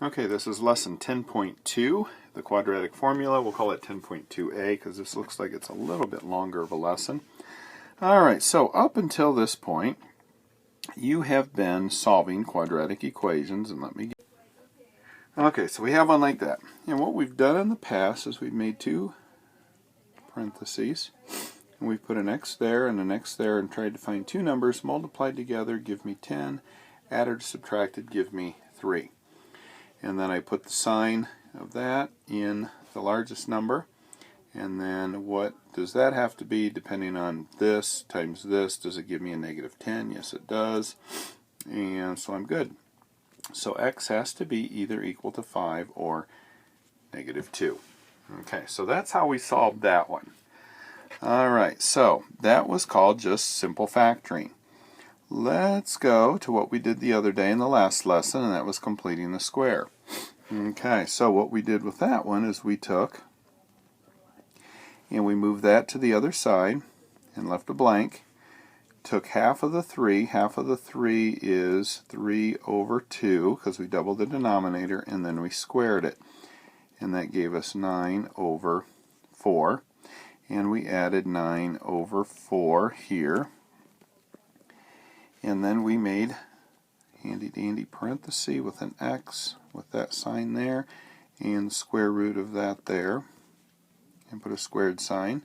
Okay, this is lesson 10.2, the quadratic formula. We'll call it 10.2a because this looks like it's a little bit longer of a lesson. Alright, so up until this point, you have been solving quadratic equations, and let me get... Okay, so we have one like that. And what we've done in the past is we've made two parentheses, and we've put an x there and an x there and tried to find two numbers multiplied together, give me 10, added or subtracted, give me 3. And then I put the sign of that in the largest number, and then what does that have to be depending on this times this? Does it give me a negative 10? Yes, it does. And so I'm good. So x has to be either equal to 5 or negative 2. Okay, so that's how we solved that one. Alright, so that was called just simple factoring. Let's go to what we did the other day in the last lesson, and that was completing the square. Okay, so what we did with that one is we took and we moved that to the other side and left a blank. Took half of the 3. Half of the 3 is 3 over 2 because we doubled the denominator, and then we squared it. And that gave us 9 over 4. And we added 9 over 4 here. And then we made handy dandy parenthesis with an x with that sign there and square root of that there, and put a squared sign.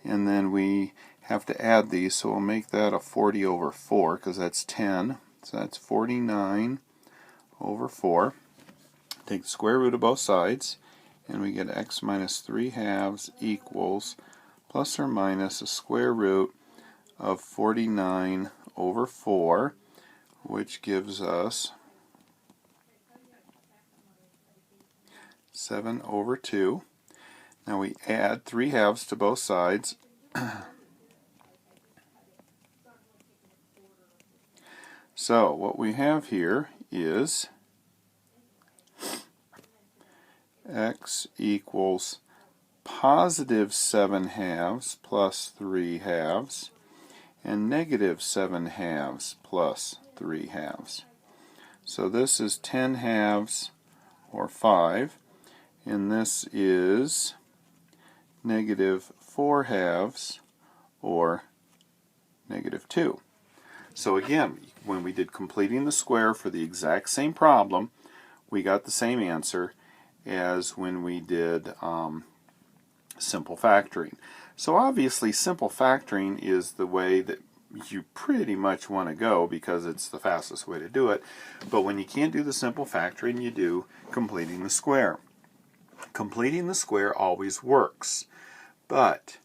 And then we have to add these, so we'll make that a 40 over 4 because that's 10. So that's 49 over 4. Take the square root of both sides, and we get x minus 3 halves equals plus or minus a square root of 49 over 4, which gives us 7 over 2. Now we add 3 halves to both sides. So what we have here is x equals positive 7 halves plus 3 halves, and negative 7 halves plus 3 halves. So this is 10 halves, or 5, and this is negative 4 halves, or negative 2. So again, when we did completing the square for the exact same problem, we got the same answer as when we did simple factoring. So obviously simple factoring is the way that you pretty much want to go because it's the fastest way to do it. But when you can't do the simple factoring, you do completing the square. Completing the square always works, but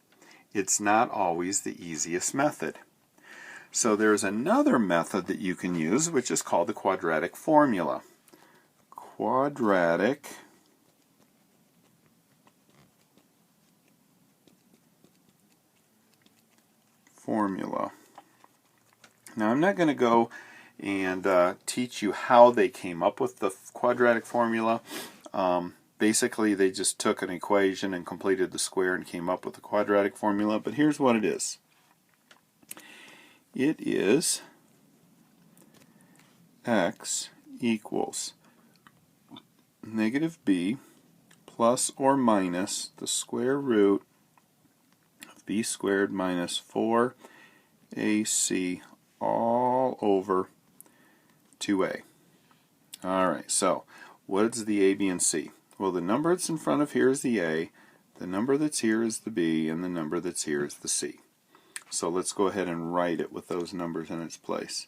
it's not always the easiest method. So there's another method that you can use, which is called the quadratic formula. Quadratic formula. Now I'm not going to go and teach you how they came up with the quadratic formula. Basically they just took an equation and completed the square and came up with the quadratic formula, but here's what it is. It is x equals negative b plus or minus the square root of b squared minus 4ac all over 2a. Alright, so what's the a, b, and c? Well, the number that's in front of here is the a, the number that's here is the b, and the number that's here is the c. So let's go ahead and write it with those numbers in its place.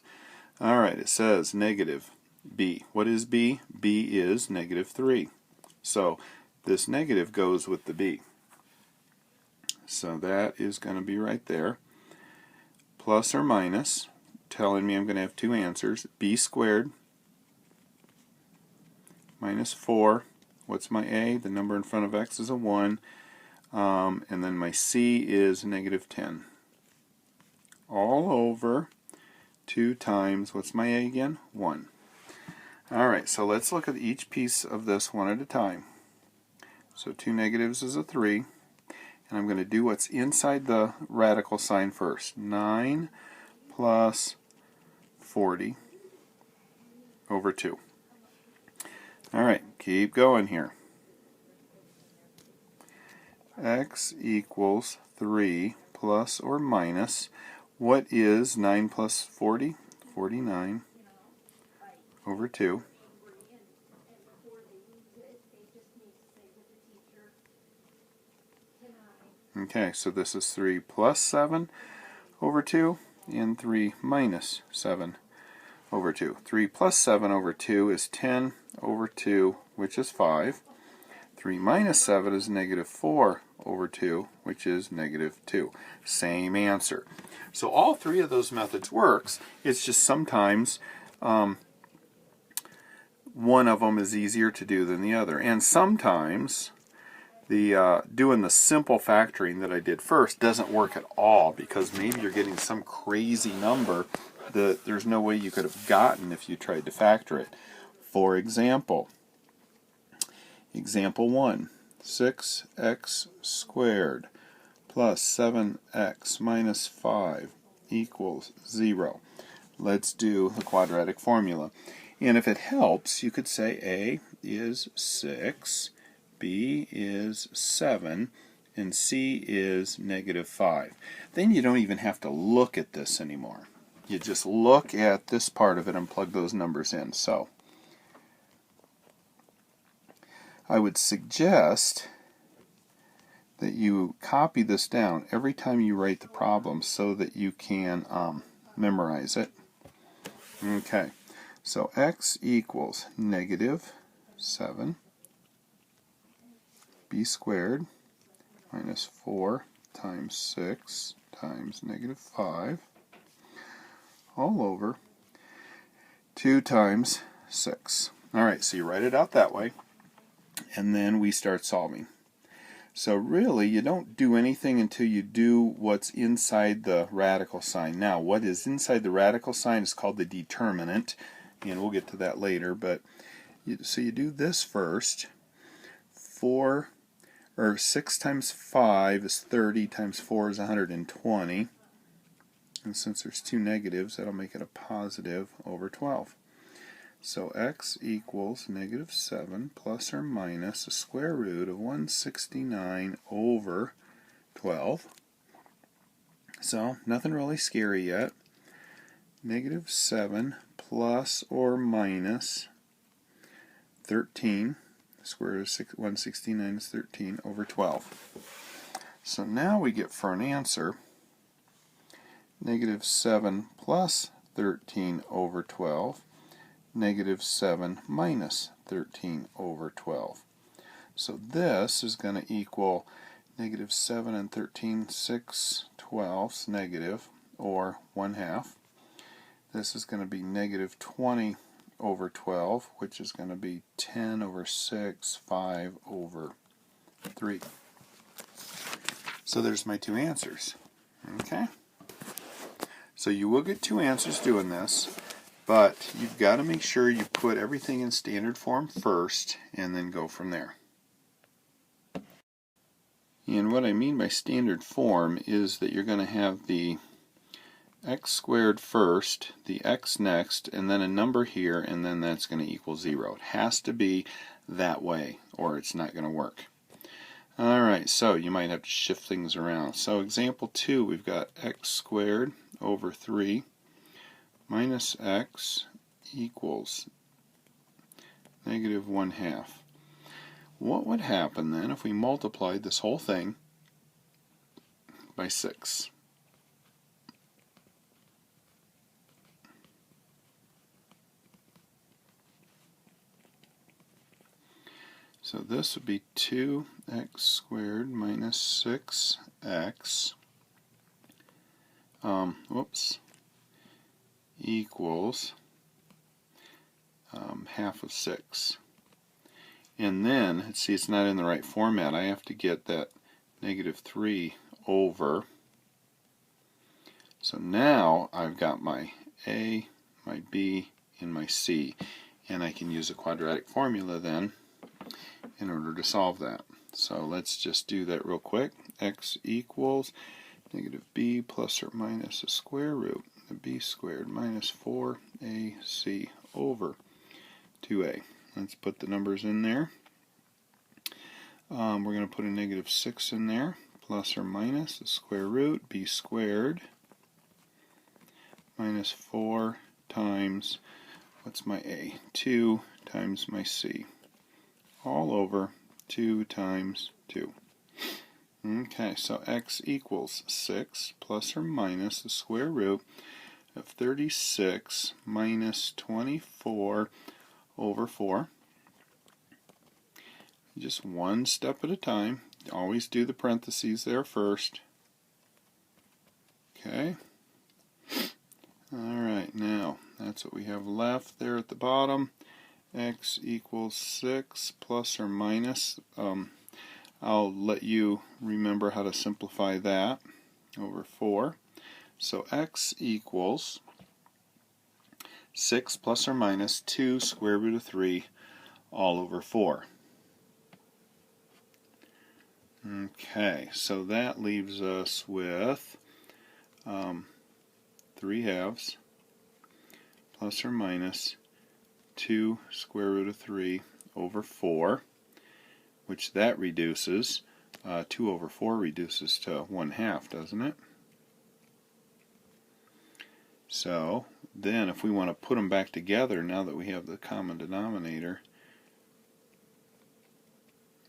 Alright, it says negative b. What is b? b is negative 3. So this negative goes with the b. So that is going to be right there. Plus or minus, telling me I'm going to have two answers. B squared minus 4. What's my a? The number in front of x is a 1. And then my c is negative 10. All over 2 times, what's my a again? 1. Alright, so let's look at each piece of this one at a time. So 2 negatives is a 3. And I'm going to do what's inside the radical sign first. 9 plus 40 over 2. All right, keep going here. X equals 3 plus or minus, what is 9 plus 40? 49 over 2. Okay, so this is 3 plus 7 over 2 and 3 minus 7 over 2. 3 plus 7 over 2 is 10 over 2, which is 5. 3 minus 7 is negative 4 over 2, which is negative 2. Same answer. So all three of those methods works. It's just sometimes one of them is easier to do than the other. And sometimes the doing the simple factoring that I did first doesn't work at all, because maybe you're getting some crazy number that there's no way you could have gotten if you tried to factor it. For example, example 1, 6x squared plus 7x minus 5 equals 0. Let's do the quadratic formula. And if it helps, you could say A is 6, B is 7, and C is negative 5. Then you don't even have to look at this anymore. You just look at this part of it and plug those numbers in. So I would suggest that you copy this down every time you write the problem so that you can memorize it. Okay, so x equals negative 7 b squared minus 4 times 6 times negative 5 all over 2 times 6. All right, so you write it out that way, and then we start solving. So really, you don't do anything until you do what's inside the radical sign. Now, what is inside the radical sign is called the determinant, and we'll get to that later. But so you do this first. 6 times 5 is 30 times 4 is 120. And since there's two negatives, that'll make it a positive over 12. So x equals negative 7 plus or minus the square root of 169 over 12. So nothing really scary yet. Negative 7 plus or minus 13. The square root of 169 is 13 over 12. So now we get, for an answer, negative 7 plus 13 over 12. Negative 7 minus 13 over 12. So this is going to equal negative 7 and 13, 6 twelfths negative, or 1/2. This is going to be negative 20 over 12, which is going to be 10 over 6, 5 over 3. So there's my two answers. Okay? So you will get two answers doing this. But you've got to make sure you put everything in standard form first and then go from there. And what I mean by standard form is that you're going to have the x squared first, the x next, and then a number here, and then that's going to equal 0. It has to be that way or it's not going to work. Alright, so you might have to shift things around. So example 2, we've got x squared over 3 minus x equals negative 1/2. What would happen then if we multiplied this whole thing by 6? So this would be 2x squared minus 6x equals half of 6. And then, let's see, it's not in the right format. I have to get that negative 3 over. So now I've got my A, my B, and my C. And I can use a quadratic formula then in order to solve that. So let's just do that real quick. X equals negative b plus or minus the square root of b squared minus 4ac over 2a. let's put the numbers in there. We're going to put a negative 6 in there, plus or minus the square root, b squared, minus 4 times, what's my a? 2 times my c, all over 2 times 2. Okay, so x equals 6 plus or minus the square root of 36 minus 24 over 4. Just one step at a time. Always do the parentheses there first. Okay. Alright, now that's what we have left there at the bottom. X equals 6 plus or minus. I'll let you remember how to simplify that over 4. So x equals 6 plus or minus 2 square root of 3 all over 4. Okay, so that leaves us with 3 halves plus or minus 2 square root of 3 over 4, which that reduces, 2 over 4 reduces to 1/2, doesn't it? So then if we want to put them back together, now that we have the common denominator,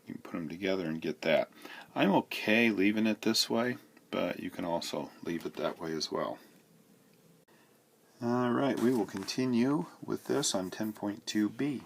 you can put them together and get that. I'm okay leaving it this way, but you can also leave it that way as well. Alright, we will continue with this on 10.2b.